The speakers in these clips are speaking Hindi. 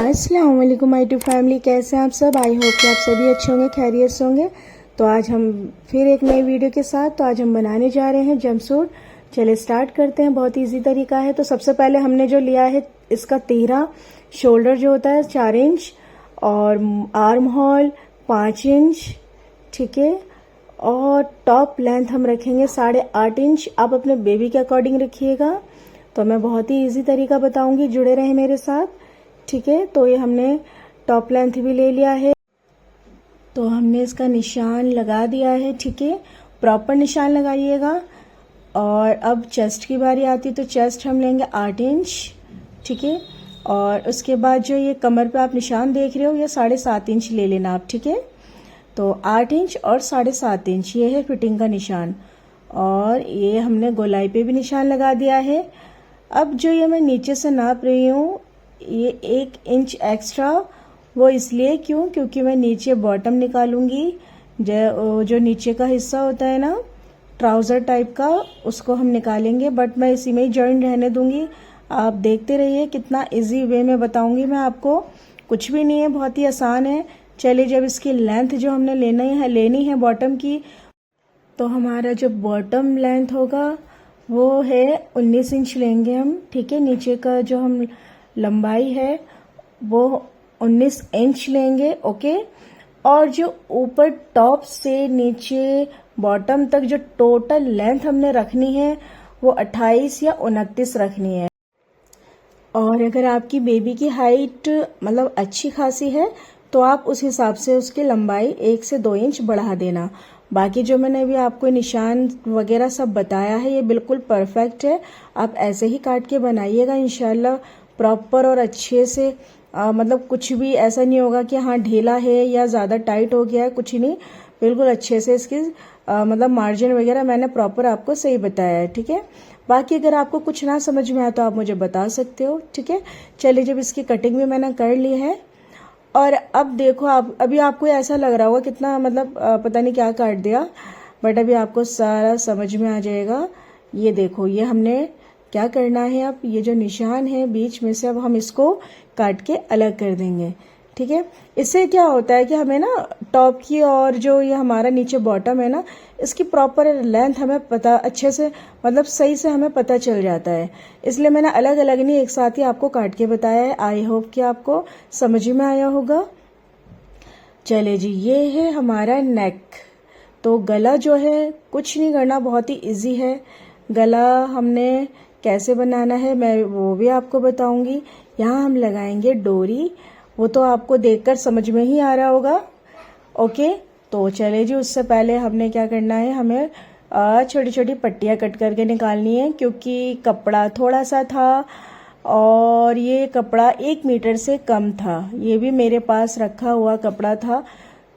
अस्सलाम वालेकुम माय टू फैमिली, कैसे हैं आप सब। आई होप कि आप सभी अच्छे होंगे, खैरियत से होंगे। तो आज हम फिर एक नई वीडियो के साथ, तो आज हम बनाने जा रहे हैं जंपसूट। चलिए स्टार्ट करते हैं। बहुत इजी तरीका है। तो सबसे पहले हमने जो लिया है इसका 13 शोल्डर जो होता है 4 इंच और आर्म होल 5 इंच, ठीक है। और टॉप लेंथ हम रखेंगे 8.5 इंच। आप अपने बेबी के अकॉर्डिंग रखिएगा। तो मैं बहुत ही इजी तरीका बताऊंगी, जुड़े रहे मेरे साथ, ठीक है। तो ये हमने टॉप लेंथ भी ले लिया है। तो हमने इसका निशान लगा दिया है, ठीक है। प्रॉपर निशान लगाइएगा। और अब चेस्ट की बारी आती है, तो चेस्ट हम लेंगे 8 इंच, ठीक है। और उसके बाद जो ये कमर पे आप निशान देख रहे हो, ये 7.5 इंच ले लेना आप, ठीक है। तो 8 इंच और 7.5 इंच ये है फिटिंग का निशान। और ये हमने गोलाई पे भी निशान लगा दिया है। अब जो ये मैं नीचे से नाप रही हूँ, ये 1 इंच एक्स्ट्रा, वो इसलिए क्योंकि मैं नीचे बॉटम निकालूंगी। जो नीचे का हिस्सा होता है ना, ट्राउजर टाइप का, उसको हम निकालेंगे। बट मैं इसी में ही जॉइंट रहने दूंगी। आप देखते रहिए, कितना इजी वे में बताऊंगी मैं आपको। कुछ भी नहीं है, बहुत ही आसान है। चलिए, जब इसकी लेंथ जो हमने लेनी है बॉटम की, तो हमारा जो बॉटम लेंथ होगा वो है 19 इंच लेंगे हम, ठीक है। नीचे का जो हम लंबाई है वो 19 इंच लेंगे, ओके। और जो ऊपर टॉप से नीचे बॉटम तक जो टोटल लेंथ हमने रखनी है वो 28 या 29 रखनी है। और अगर आपकी बेबी की हाइट मतलब अच्छी खासी है, तो आप उस हिसाब से उसकी लंबाई 1 से 2 इंच बढ़ा देना। बाकी जो मैंने अभी आपको निशान वगैरह सब बताया है, ये बिल्कुल परफेक्ट है। आप ऐसे ही काट के बनाइएगा, इंशाल्लाह प्रॉपर और अच्छे से। मतलब कुछ भी ऐसा नहीं होगा कि हाँ ढीला है या ज़्यादा टाइट हो गया है, कुछ नहीं। बिल्कुल अच्छे से इसकी मतलब मार्जिन वगैरह मैंने प्रॉपर आपको सही बताया है, ठीक है। बाकी अगर आपको कुछ ना समझ में आया तो आप मुझे बता सकते हो, ठीक है। चलिए, जब इसकी कटिंग भी मैंने कर ली है, और अब देखो, आप अभी आपको ऐसा लग रहा होगा कितना मतलब पता नहीं क्या काट दिया, बट अभी आपको सारा समझ में आ जाएगा। ये देखो, ये हमने क्या करना है, अब ये जो निशान है बीच में से, अब हम इसको काट के अलग कर देंगे, ठीक है। इससे क्या होता है कि हमें ना टॉप की और जो ये हमारा नीचे बॉटम है ना, इसकी प्रॉपर लेंथ हमें पता अच्छे से मतलब सही से हमें पता चल जाता है। इसलिए मैंने अलग अलग नहीं, एक साथ ही आपको काट के बताया है। आई होप कि आपको समझ में आया होगा। चले जी, ये है हमारा नेक। तो गला जो है कुछ नहीं करना, बहुत ही इजी है। गला हमने कैसे बनाना है मैं वो भी आपको बताऊंगी। यहाँ हम लगाएंगे डोरी, वो तो आपको देखकर समझ में ही आ रहा होगा, ओके। तो चले जी, उससे पहले हमने क्या करना है, हमें छोटी छोटी पट्टियाँ कट करके निकालनी है, क्योंकि कपड़ा थोड़ा सा था और ये कपड़ा 1 मीटर से कम था। ये भी मेरे पास रखा हुआ कपड़ा था,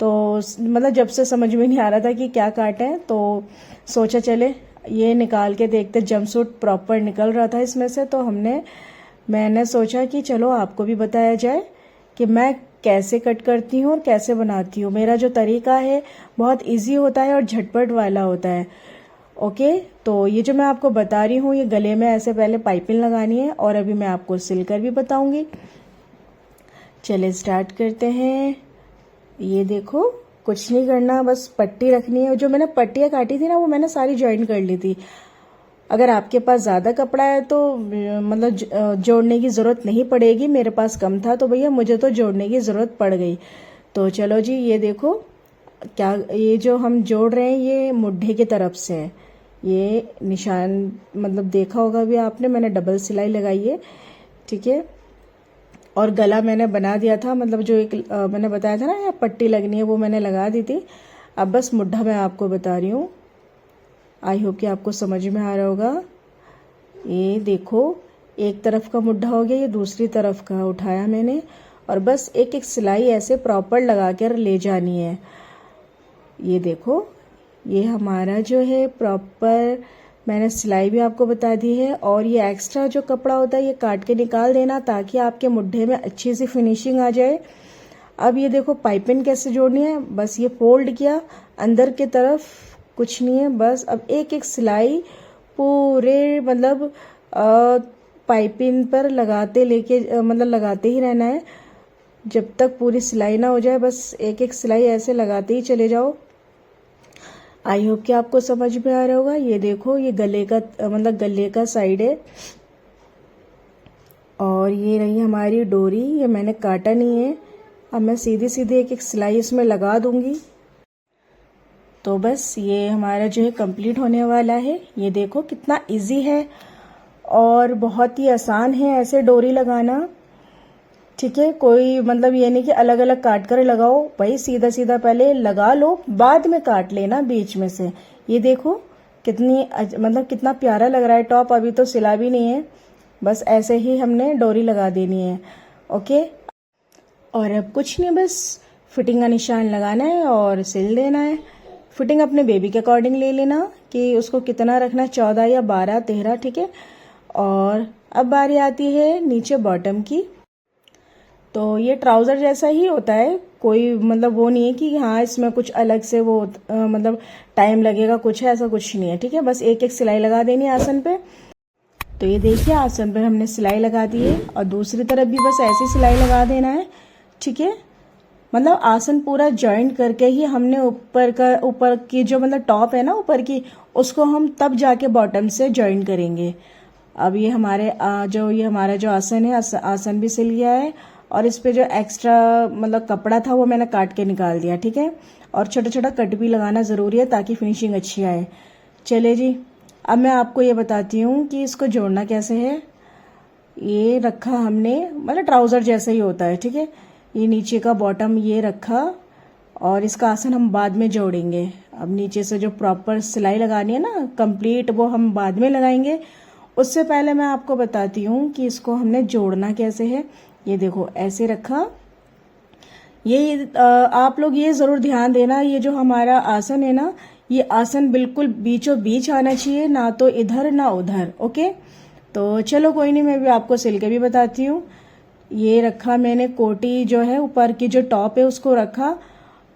तो मतलब जब से समझ में नहीं आ रहा था कि क्या काटें, तो सोचा चले ये निकाल के देखते। जंपसूट प्रॉपर निकल रहा था इसमें से, तो मैंने सोचा कि चलो आपको भी बताया जाए कि मैं कैसे कट करती हूँ और कैसे बनाती हूँ। मेरा जो तरीका है बहुत इजी होता है और झटपट वाला होता है, ओके। तो ये जो मैं आपको बता रही हूँ, ये गले में ऐसे पहले पाइपिंग लगानी है, और अभी मैं आपको सिलकर भी बताऊंगी। चले स्टार्ट करते हैं। ये देखो, कुछ नहीं करना, बस पट्टी रखनी है। जो मैंने पट्टियाँ काटी थी ना, वो मैंने सारी ज्वाइन कर ली थी। अगर आपके पास ज़्यादा कपड़ा है तो मतलब जोड़ने की ज़रूरत नहीं पड़ेगी। मेरे पास कम था, तो भैया मुझे तो जोड़ने की ज़रूरत पड़ गई। तो चलो जी, ये देखो क्या, ये जो हम जोड़ रहे हैं ये मुड्ढे की तरफ से है। ये निशान मतलब देखा होगा भी आपने, मैंने डबल सिलाई लगाई है, ठीक है। और गला मैंने बना दिया था, मतलब जो एक मैंने बताया था ना यहाँ पट्टी लगनी है, वो मैंने लगा दी थी। अब बस मुड्ढा मैं आपको बता रही हूँ। आई होप कि आपको समझ में आ रहा होगा। ये देखो, एक तरफ का मुड्ढा हो गया, ये दूसरी तरफ का उठाया मैंने, और बस एक एक सिलाई ऐसे प्रॉपर लगा कर ले जानी है। ये देखो, ये हमारा जो है प्रॉपर मैंने सिलाई भी आपको बता दी है। और ये एक्स्ट्रा जो कपड़ा होता है ये काट के निकाल देना, ताकि आपके मुड्ढे में अच्छी सी फिनिशिंग आ जाए। अब ये देखो पाइपिंग कैसे जोड़नी है, बस ये फोल्ड किया अंदर की तरफ, कुछ नहीं है। बस अब एक एक सिलाई पूरे मतलब पाइपिंग पर लगाते ही रहना है। जब तक पूरी सिलाई ना हो जाए बस एक एक सिलाई ऐसे लगाते ही चले जाओ। आई होप कि आपको समझ में आ रहा होगा। ये देखो, ये गले का मतलब गले का साइड है और ये रही हमारी डोरी। ये मैंने काटा नहीं है। अब मैं सीधी सीधी एक एक सिलाई इसमें लगा दूंगी। तो बस ये हमारा जो है कंप्लीट होने वाला है। ये देखो कितना इजी है और बहुत ही आसान है ऐसे डोरी लगाना। ठीक है, कोई मतलब ये नहीं कि अलग अलग काट कर लगाओ, भाई सीधा सीधा पहले लगा लो, बाद में काट लेना बीच में से। ये देखो कितनी मतलब कितना प्यारा लग रहा है टॉप। अभी तो सिला भी नहीं है, बस ऐसे ही हमने डोरी लगा देनी है। ओके, और अब कुछ नहीं, बस फिटिंग का निशान लगाना है और सिल देना है। फिटिंग अपने बेबी के अकॉर्डिंग ले लेना कि उसको कितना रखना, 14 या 12, 13, ठीक है। और अब बारी आती है नीचे बॉटम की। तो ये ट्राउजर जैसा ही होता है, कोई मतलब वो नहीं है कि हाँ इसमें कुछ अलग से वो मतलब टाइम लगेगा कुछ है, ऐसा कुछ नहीं है। ठीक है, बस एक एक सिलाई लगा देनी है आसन पे। तो ये देखिए आसन पे हमने सिलाई लगा दी है और दूसरी तरफ भी बस ऐसी सिलाई लगा देना है। ठीक है, मतलब आसन पूरा जॉइंट करके ही हमने ऊपर की जो मतलब टॉप है ना ऊपर की, उसको हम तब जाके बॉटम से जॉइंट करेंगे। अब ये हमारा जो आसन है, आसन भी सिल गया है और इस पे जो एक्स्ट्रा मतलब कपड़ा था वो मैंने काट के निकाल दिया। ठीक है, और छोटा छोटा कट भी लगाना ज़रूरी है ताकि फिनिशिंग अच्छी आए। चले जी, अब मैं आपको ये बताती हूँ कि इसको जोड़ना कैसे है। ये रखा हमने, मतलब ट्राउज़र जैसा ही होता है। ठीक है, ये नीचे का बॉटम ये रखा और इसका आसन हम बाद में जोड़ेंगे। अब नीचे से जो प्रॉपर सिलाई लगानी है ना कंप्लीट, वो हम बाद में लगाएंगे। उससे पहले मैं आपको बताती हूँ कि इसको हमने जोड़ना कैसे है। ये देखो ऐसे रखा। ये आप लोग ये जरूर ध्यान देना, ये जो हमारा आसन है ना, ये आसन बिल्कुल बीचों बीच आना चाहिए, ना तो इधर ना उधर। ओके, तो चलो कोई नहीं, मैं भी आपको सिल के भी बताती हूँ। ये रखा मैंने, कोटी जो है ऊपर की जो टॉप है उसको रखा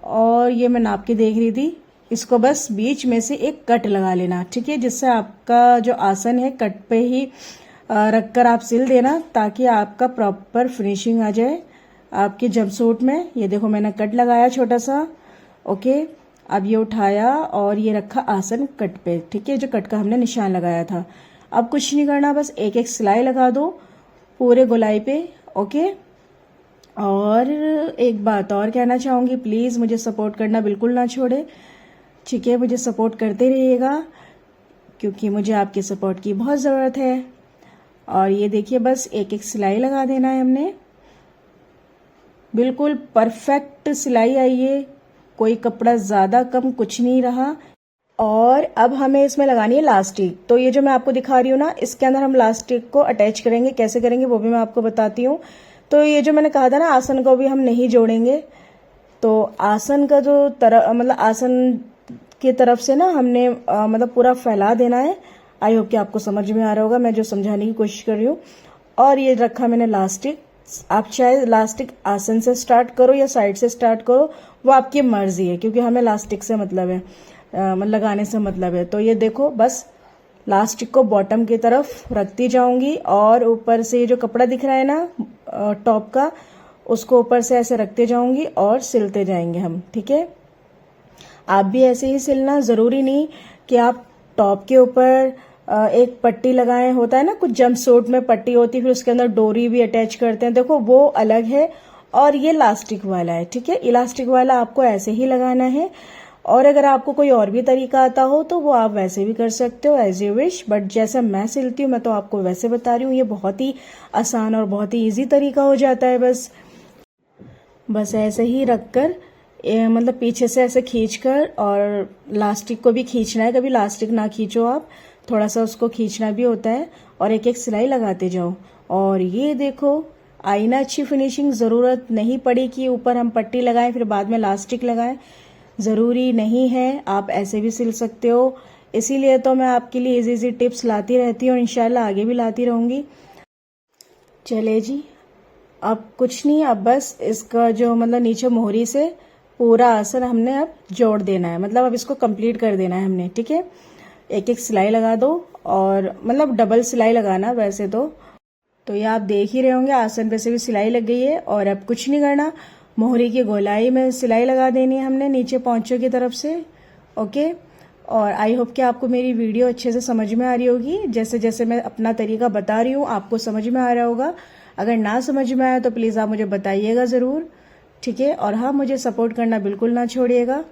और ये मैं नाप के देख रही थी। इसको बस बीच में से एक कट लगा लेना। ठीक है, जिससे आपका जो आसन है कट पे ही रखकर आप सिल देना ताकि आपका प्रॉपर फिनिशिंग आ जाए आपके जंपसूट में। ये देखो मैंने कट लगाया छोटा सा। ओके, अब ये उठाया और ये रखा आसन कट पे। ठीक है, जो कट का हमने निशान लगाया था। अब कुछ नहीं करना, बस एक एक सिलाई लगा दो पूरे गोलाई पे। ओके, और एक बात और कहना चाहूँगी, प्लीज़ मुझे सपोर्ट करना बिल्कुल ना छोड़े। ठीक है, मुझे सपोर्ट करते रहिएगा क्योंकि मुझे आपके सपोर्ट की बहुत ज़रूरत है। और ये देखिए बस एक एक सिलाई लगा देना है हमने। बिल्कुल परफेक्ट सिलाई आई है, कोई कपड़ा ज़्यादा कम कुछ नहीं रहा। और अब हमें इसमें लगानी है लास्टिक। तो ये जो मैं आपको दिखा रही हूँ ना, इसके अंदर हम लास्टिक को अटैच करेंगे। कैसे करेंगे वो भी मैं आपको बताती हूँ। तो ये जो मैंने कहा था ना, आसन को भी हम नहीं जोड़ेंगे। तो आसन का जो मतलब आसन की तरफ से ना हमने मतलब पूरा फैला देना है। आई होप कि आपको समझ में आ रहा होगा मैं जो समझाने की कोशिश कर रही हूँ। और ये रखा मैंने लास्टिक। आप चाहे लास्टिक आसन से स्टार्ट करो या साइड से स्टार्ट करो, वो आपकी मर्जी है, क्योंकि हमें लास्टिक से मतलब है, मतलब लगाने से मतलब है। तो ये देखो बस लास्टिक को बॉटम की तरफ रखती जाऊंगी और ऊपर से जो कपड़ा दिख रहा है ना टॉप का, उसको ऊपर से ऐसे रखते जाऊंगी और सिलते जाएंगे हम। ठीक है, आप भी ऐसे ही सिलना। जरूरी नहीं कि आप टॉप के ऊपर एक पट्टी लगाएं। होता है ना कुछ जंपसूट में पट्टी होती है, फिर उसके अंदर डोरी भी अटैच करते हैं। देखो वो अलग है और ये इलास्टिक वाला है। ठीक है, इलास्टिक वाला आपको ऐसे ही लगाना है। और अगर आपको कोई और भी तरीका आता हो तो वो आप वैसे भी कर सकते हो, एज यू विश। बट जैसा मैं सिलती हूँ मैं तो आपको वैसे बता रही हूँ। ये बहुत ही आसान और बहुत ही इजी तरीका हो जाता है। बस ऐसे ही रखकर मतलब पीछे से ऐसे खींचकर, और लास्टिक को भी खींचना है। कभी लास्टिक ना खींचो आप, थोड़ा सा उसको खींचना भी होता है। और एक एक सिलाई लगाते जाओ। और ये देखो आई ना अच्छी फिनिशिंग। ज़रूरत नहीं पड़ी कि ऊपर हम पट्टी लगाएं फिर बाद में लास्टिक लगाएं, ज़रूरी नहीं है, आप ऐसे भी सिल सकते हो। इसीलिए तो मैं आपके लिए इजी इजी टिप्स लाती रहती हूँ, इंशाल्लाह आगे भी लाती रहूँगी। चले जी, अब कुछ नहीं, अब बस इसका जो मतलब नीचे मोहरी से पूरा आसन हमने अब जोड़ देना है, मतलब अब इसको कंप्लीट कर देना है हमने। ठीक है, एक एक सिलाई लगा दो और मतलब डबल सिलाई लगाना वैसे तो तो ये आप देख ही रहे होंगे आसन पे से भी सिलाई लग गई है। और अब कुछ नहीं करना, मोहरी की गोलाई में सिलाई लगा देनी है हमने नीचे पौंचों की तरफ से। ओके, और आई होप कि आपको मेरी वीडियो अच्छे से समझ में आ रही होगी। जैसे जैसे मैं अपना तरीका बता रही हूँ आपको समझ में आ रहा होगा। अगर ना समझ में आया तो प्लीज़ आप मुझे बताइएगा ज़रूर, ठीक है। और हाँ, मुझे सपोर्ट करना बिल्कुल ना छोड़िएगा।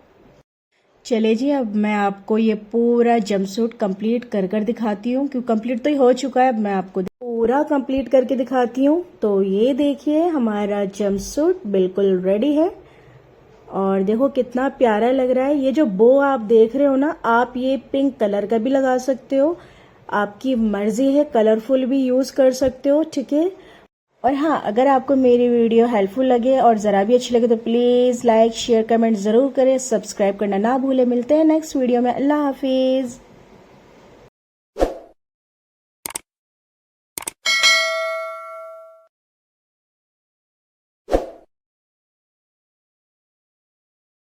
चले जी, अब मैं आपको ये पूरा जंपसूट कंप्लीट कर दिखाती हूँ, क्योंकि कंप्लीट तो ही हो चुका है। अब मैं आपको पूरा कंप्लीट करके दिखाती हूँ। तो ये देखिए, हमारा जंपसूट बिल्कुल रेडी है और देखो कितना प्यारा लग रहा है। ये जो बो आप देख रहे हो ना, आप ये पिंक कलर का भी लगा सकते हो, आपकी मर्जी है, कलरफुल भी यूज कर सकते हो, ठीक है। और हाँ, अगर आपको मेरी वीडियो हेल्पफुल लगे और ज़रा भी अच्छी लगे तो प्लीज़ लाइक शेयर कमेंट ज़रूर करें, सब्सक्राइब करना ना भूलें। मिलते हैं नेक्स्ट वीडियो में। अल्लाह हाफिज़।